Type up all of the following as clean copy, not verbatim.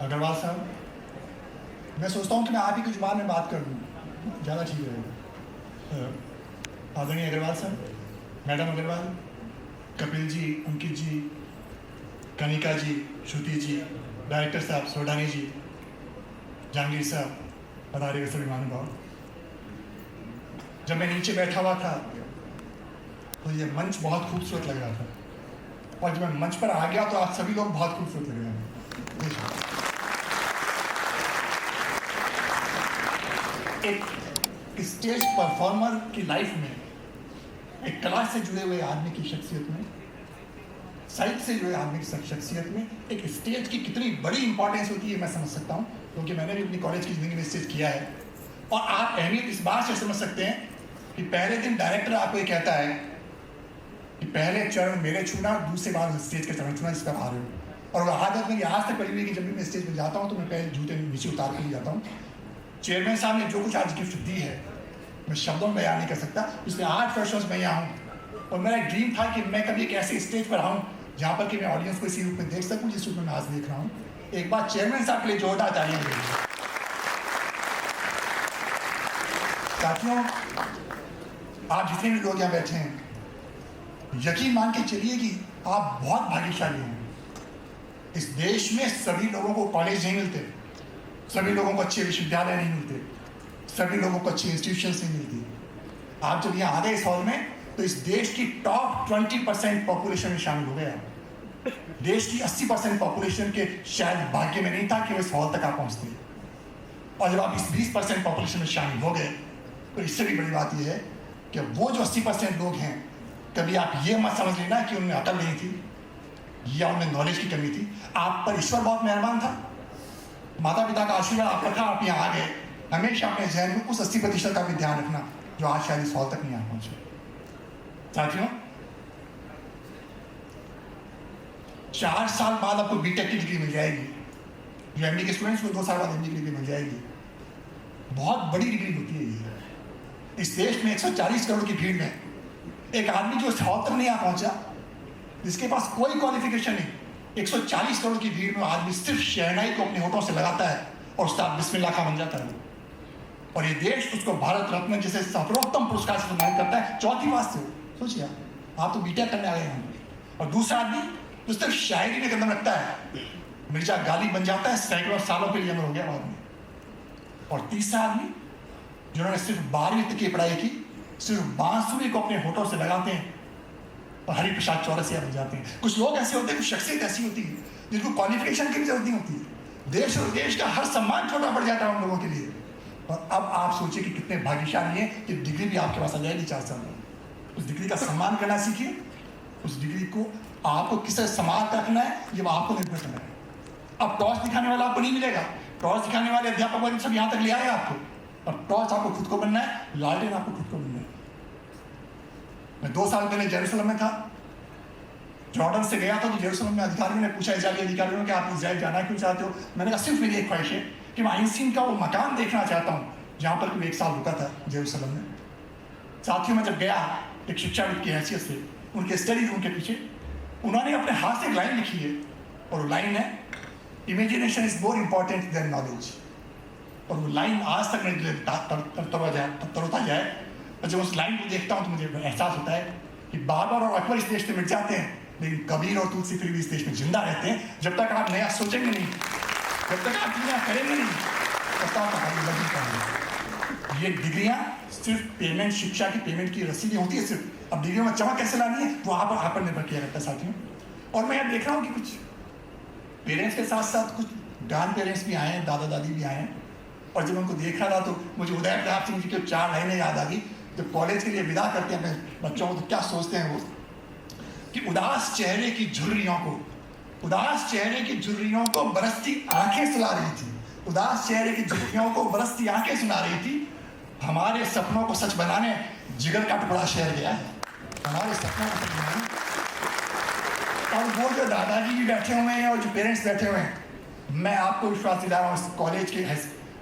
अग्रवाल साहब, मैं सोचता हूँ कि मैं आप ही की जुबान में बात कर दूँ, ज़्यादा ठीक रहेगा। आदरणीय अग्रवाल साहब, मैडम अग्रवाल, कपिल जी, अंकित जी, कनिका जी, श्रुति जी, डायरेक्टर साहब सोडानी जी, जहांगीर साहब, पधारे सभी महानुभाव। जब मैं नीचे बैठा हुआ था तो ये मंच बहुत खूबसूरत लग रहा था, और जब मैं मंच पर आ गया तो आप सभी लोग बहुत खूबसूरत लग रहे हैं। एक स्टेज परफॉर्मर की लाइफ में, एक कला से जुड़े हुए आदमी की शख्सियत में, साहित्य से जुड़े आदमी की शख्सियत में एक स्टेज की कितनी बड़ी इंपॉर्टेंस होती है मैं समझ सकता हूँ, क्योंकि मैंने भी अपनी कॉलेज की जिंदगी में स्टेज किया है। और आप अहमियत इस बात से समझ सकते हैं कि पहले दिन डायरेक्टर आपको ये कहता है कि पहले चरण मेरे छूना, दूसरे बार स्टेज के चरण छूना, जिस पर आ रहे हो। और वो आदत मेरी आज तक पड़ी हुई है कि जब भी मैं स्टेज पर जाता हूँ तो मैं पहले जूते नीचे उतार के जाता हूँ। चेयरमैन साहब ने जो कुछ आज गिफ्ट दी है मैं शब्दों में बयान नहीं कर सकता। पिछले 8 वर्षों से मैं यहाँ हूँ और मेरा एक ड्रीम था कि मैं कभी एक ऐसे स्टेज पर आऊँ जहाँ पर कि मैं ऑडियंस को इसी रूप में देख सकूँ जिस रूप में मैं आज देख रहा हूँ। एक बार चेयरमैन साहब के लिए जोरदार तालियां दीजिए। साथियों, आप जितने भी लोग यहाँ बैठे हैं, यकीन मान के चलिए कि आप बहुत भाग्यशाली हैं। इस देश में सभी लोगों को कॉलेज नहीं मिलते, सभी लोगों को अच्छे विश्वविद्यालय नहीं मिलते, सभी लोगों को अच्छी इंस्टीट्यूशंस नहीं मिलती। आप जब यहाँ आ गए इस हॉल में तो इस देश की टॉप 20% पॉपुलेशन में शामिल हो गए। देश की 80% पॉपुलेशन के शायद भाग्य में नहीं था कि वो इस हॉल तक आ पहुँचते। और जब आप इस 20% पॉपुलेशन में शामिल हो गए तो इससे भी बड़ी बात यह है कि वो जो 80% लोग हैं, कभी आप ये मत समझ लेना कि उनमें अकल नहीं थी या उनमें नॉलेज की कमी थी। आप पर ईश्वर बहुत मेहरबान था, माता पिता का आशीर्वाद आप पर था, आप यहाँ आ गए। हमेशा अपने जहन में उस 80% का भी ध्यान रखना जो आज शायद इस हॉल तक नहीं आ पहुंचे। साथियों, 4 साल बाद आपको बीटेक की डिग्री मिल जाएगी, जो एमडी के स्टूडेंट्स को 2 साल बाद एमडी की डिग्री मिल जाएगी। बहुत बड़ी डिग्री होती है ये। इस देश में 140 करोड़ की भीड़ में एक आदमी जो इस हॉल तक नहीं आ पहुंचा, जिसके पास कोई क्वालिफिकेशन नहीं, 140 करोड़ की भीड़ में आदमी सिर्फ शहनाई को अपने होठों से लगाता है और उसका बिस्मिल्लाह खा बन जाता है। और ये देश उसको भारत रत्न जैसे सर्वोत्तम पुरस्कार से सम्मानित करता है। चौथी बात से सोचिए, आप तो बीटेक करने आ गए हैं, और दूसरा आदमी जो सिर्फ शायरी में कदम रखता है, मिर्जा गालिब बन जाता है, सैकड़ों सालों के लिए अमर हो गया बाद में। और तीसरा आदमी जिन्होंने सिर्फ 12वीं तक की पढ़ाई की, सिर्फ बांसुरी को अपने होठों से लगाते हैं और हरि प्रसाद चौरसिया बन जाते हैं। कुछ लोग ऐसे होते हैं, कुछ शख्सियत ऐसी होती है जिनको क्वालिफिकेशन की भी जरूरत नहीं होती। देश और देश का हर सम्मान छोटा पड़ जाता है उन लोगों के लिए। और अब आप सोचिए कि कितने भाग्यशाली हैं कि डिग्री भी आपके पास आ जाएगी 4 साल में। उस डिग्री का सम्मान करना सीखिए। उस डिग्री को आपको किस तरह संभाल कर रखना है, ये आपको निर्भर करना है। अब टॉर्च दिखाने वाला आपको नहीं मिलेगा। टॉर्च दिखाने वाले अध्यापक वर्ग सब यहाँ तक ले आए आपको, और टॉर्च आपको खुद को बनना है, लालटेन आपको खुद को बनना है। मैं 2 साल पहले जेरूसलम में था, जॉर्डन से गया था, तो जेरूसलम में अधिकारियों ने पूछा, इजरायली अधिकारियों ने कि आप इजराइल जाना क्यों चाहते हो। मैंने कहा सिर्फ मेरी एक ख्वाहिश है कि मैं आइंस्टीन का वो मकान देखना चाहता हूँ जहाँ पर कोई 1 साल रुका था जेरूसलम में। साथियों, मैं जब गया एक शिक्षाविद की हैसियत से उनके स्टडी रूम के पीछे, उन्होंने अपने हाथ से एक लाइन लिखी है, और वो लाइन है, imagination is more important than knowledge. और वो लाइन आज तक मेरे दिल तरोताजा है। और जब उस लाइन को देखता हूँ तो मुझे एहसास होता है कि बाबर और अकबर इस देश से मिट जाते हैं, लेकिन कबीर और तुलसी फिर भी इस देश में जिंदा रहते हैं। जब तक आप नया सोचेंगे नहीं, जब तक आप नया करेंगे नहीं, तब तक आगे बढ़ नहीं पाएंगे। ये डिग्रियाँ सिर्फ पेमेंट, शिक्षा की पेमेंट की रसीदें होती है सिर्फ। अब डिग्रियों में चमक कैसे लानी है वो आप पर निर्भर किया रहता है साथियों। और मैं यहाँ देख रहा हूँ कि कुछ पेरेंट्स के साथ साथ कुछ ग्रैंड पेरेंट्स भी आए हैं, दादा दादी भी आए हैं। और जब उनको देख रहा था तो मुझे उदय प्रताप सिंह जी की 4 लाइनें याद आ गई। जब कॉलेज के लिए विदा करते हैं अपने बच्चों को तो क्या सोचते हैं वो, कि उदास चेहरे की झुर्रियों को, उदास चेहरे की झुर्रियों को बरसती आंखें सुला रही थी, उदास चेहरे की झुर्रियों को बरसती आंखें सुना रही थी। हमारे सपनों को सच बनाने जिगर का टुकड़ा शहर गया है, हमारे सपनों को सच बनाने। और वो जो दादाजी भी बैठे हुए हैं और जो पेरेंट्स बैठे हुए हैं, मैं आपको विश्वास दिला रहा हूँ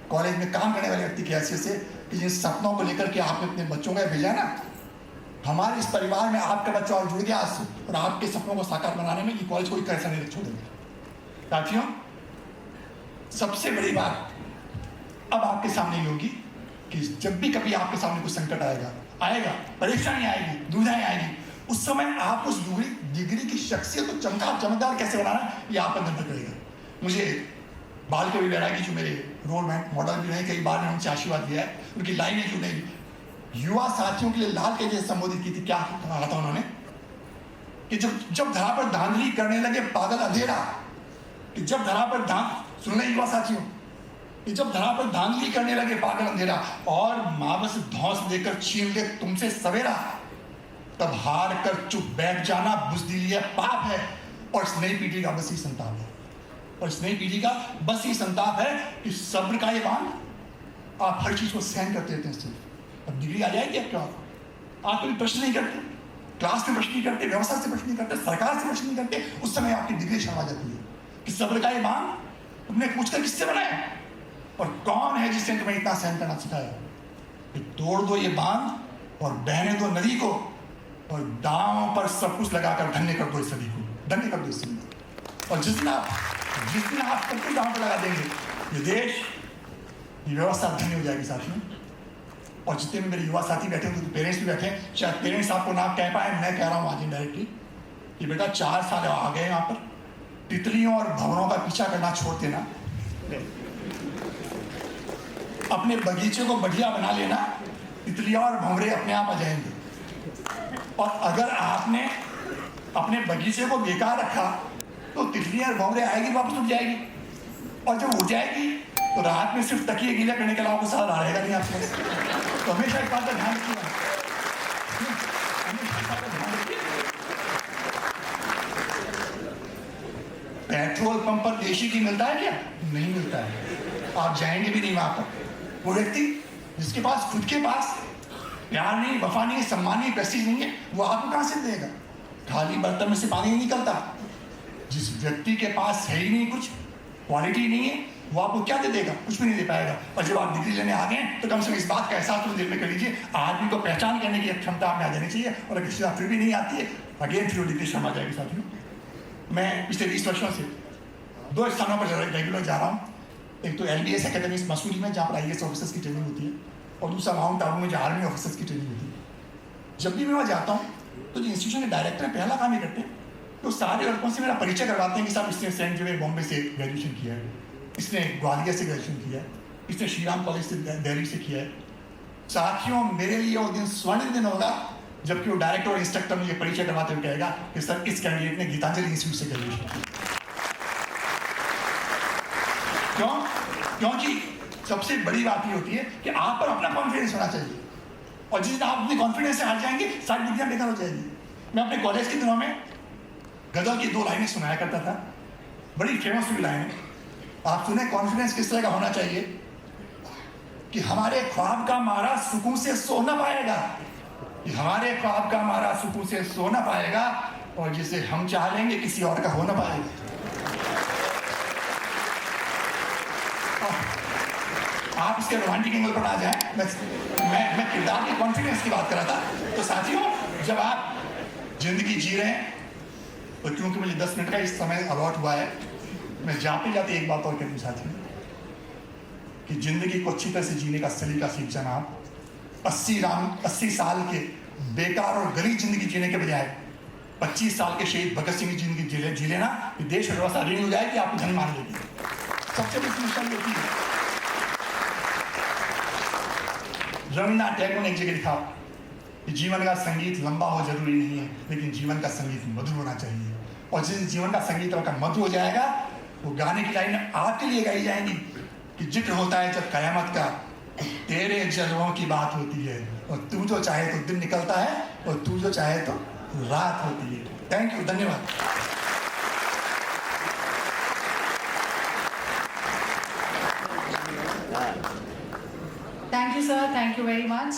कॉलेज में काम करने वाले व्यक्ति की हैसियत से, कि जिन सपनों को लेकर के आपने अपने बच्चों को भेजा ना, हमारे इस परिवार में आपका बच्चा और जुड़ गया आज से, और आपके सपनों को साकार बनाने में ये कॉलेज कोई कैसा नहीं छोड़ेगा। साथियों, सबसे बड़ी बात अब आपके सामने ये होगी कि जब भी कभी आपके सामने कुछ संकट आएगा, परेशानी आएगी, दुविधाएं आएगी, उस समय आप उस डिग्री की शख्सियत को चमकदार कैसे बनाना, ये आप पर निर्भर करेगा। मुझे बाल कवि बैरागी जो मेरे रोल मॉडल भी रहे, कई बार ने उनसे आशीर्वाद दिया है, उनकी लाइनें जो नहीं युवा साथियों के लिए लाल के जैसे संबोधित की थी। क्या कहा था उन्होंने कि जब धरा पर धांधली करने लगे पागल अंधेरा, कि जब धरा पर सुन रहे युवा साथियों, कि जब धरा पर धांधली करने लगे पागल अंधेरा और मावस धौंस देकर छीन ले तुमसे सवेरा, तब हार कर चुप बैठ जाना बुज़दिली पाप है और इस नई पीढ़ी का बस ही संताप है। और इस नई पीढ़ी का बस ही संताप है कि सब्र का ये बांध आप हर चीज को सहन करते रहते हैं। सिर्फ अब डिग्री आ जाएगी आपके आप कभी प्रश्न नहीं करते, क्लास में प्रश्न नहीं करते, व्यवस्था से प्रश्न नहीं करते, सरकार से प्रश्न नहीं करते, उस समय आपकी डिग्री शर्मा जाती है कि सब्र का ये बांध तुमने पूछकर किससे बनाया और कौन है जिसने तुम्हें इतना सहन करना सिखाया। कि तोड़ दो ये बांध और बहने दो नदी को और दांव पर सब कुछ लगाकर धन्य कर दो इस सदी को, धन्य कर दो इस सदी को। और जिस दिन आप सब कुछ दांव पर लगा देंगे, ये देश, ये व्यवस्था धन्य हो जाएगी साथियों। और जितने भी मेरे युवा साथी बैठे हैं, तो पेरेंट्स भी बैठे हैं, शायद पेरेंट्स आपको ना कह पाए, मैं कह रहा हूँ आज डायरेक्टली कि बेटा 4 साल आ गए यहाँ पर, तितलियों और भंवरों का पीछा करना छोड़ देना, अपने बगीचे को बढ़िया बना लेना, तितलियां और भंवरे अपने आप आ जाएंगे। और अगर आपने अपने बगीचे को बेकार रखा तो तितलियां और भंवरे आएगी, वापस उठ जाएगी, और जब उठ जाएगी तो रात में सिर्फ तकिए गीला करने के अलावा कुछ सवाल रहेगा नहीं आपके पास। तो हमेशा एक बात का ध्यान रखिएगा, पेट्रोल पंप पर देशी घी मिलता है क्या? नहीं मिलता है, आप जाएंगे भी नहीं वहां पर। वो व्यक्ति जिसके पास खुद के पास प्यार नहीं, वफा नहीं, सम्मान नहीं, प्रेस्टीज नहीं है, वो आपको कहां से देगा? खाली बर्तन में से पानी नहीं निकलता। जिस व्यक्ति के पास है ही नहीं, कुछ क्वालिटी नहीं है, वो आपको क्या दे देगा? कुछ भी नहीं दे पाएगा। और जब आप डिग्री लेने आ गए तो कम से कम इस बात का एहसास तो दिल में कर लीजिए, आदमी को पहचान करने की क्षमता आप में आ जानी चाहिए। और अगर किसी फिर भी नहीं आती है, अगेन फिर डिग्री शर्मा जाएगी साथियों। मैं पिछले 20 वर्षों से 2 स्थानों पर रेगुलर जा रहा हूँ। एक तो LBS एकेडमी मसूरी में, जहाँ पर IAS ऑफिसर्स की ट्रेनिंग होती है, और दूसरा माउंट आबू में, जहाँ आर्मी ऑफिसर्स की ट्रेनिंग होती है। जब भी मैं वहाँ जाता हूँ तो जो इंस्टीट्यूशन के डायरेक्टर पहला काम ये करते हैं तो सारे लड़कों से मेरा परिचय करवाते हैं कि साहब इसने सेंट जेवियर बॉम्बे से ग्रेजुएशन किया है, इसने ग्वालियर से ग्रेजुएशन किया है, इसने श्री राम कॉलेज से दिल्ली से किया है। साथियों, मेरे लिए वो दिन स्वर्ण दिन होगा जबकि वो डायरेक्टर और इंस्ट्रक्टर मुझे परिचय करवाते हुए कहेगा कि सर इस कैंडिडेट ने गीतांजलि इंस्टीट्यूट से ग्रेजुएशन किया। क्योंकि सबसे बड़ी बात ये होती है कि आप पर अपना कॉन्फिडेंस होना चाहिए, और जिस दिन आप अपने कॉन्फिडेंस से हार जाएंगे सारी डिग्रियां बेकार हो जाएगी। मैं अपने कॉलेज के दिनों में गजल की 2 लाइनें सुनाया करता था, बड़ी फेमस हुई लाइनें। आप सुने कॉन्फिडेंस किस तरह का होना चाहिए कि हमारे ख्वाब का मारा सुकून से सो ना पाएगा, कि हमारे ख्वाब का मारा सुकून से सो ना पाएगा, और जिसे हम चाह लेंगे किसी और का हो ना पाएगा। आप इसके रोमांटिक एंगल पर आ जाए, मैं किरदार के कॉन्फिडेंस की बात कर रहा था। तो साथियों, जब आप जिंदगी जी रहे हैं, तो क्योंकि मुझे 10 मिनट का इस समय अलॉट हुआ है, मैं जाते जाते एक बात और कह दूं साथियों, कि जिंदगी को अच्छी तरह से जीने का सलीका सीख जाना। आप 80 साल के बेकार और गरीब जिंदगी जीने के बजाय 25 साल के शहीद भगत सिंह की जिंदगी जी लेना, देश व्यवस्था ऋणी हो जाए कि आपको धन मान लेगी। सबसे बड़ी समस्या होती है, रविन्द्रनाथ टैगोर ने एक जगह लिखा कि जीवन का संगीत लंबा हो जरूरी नहीं है, लेकिन जीवन का संगीत मधुर होना चाहिए। और जिस जीवन का संगीत का मधुर हो जाएगा, वो गाने की लाइन आपके लिए गाई जाएंगी कि जिक्र होता है जब कयामत का, तेरे जलवों की बात होती है, और तू जो चाहे तो दिन निकलता है, और तू जो चाहे तो रात होती है। थैंक यू, धन्यवाद। Thank you, sir. Thank you very much.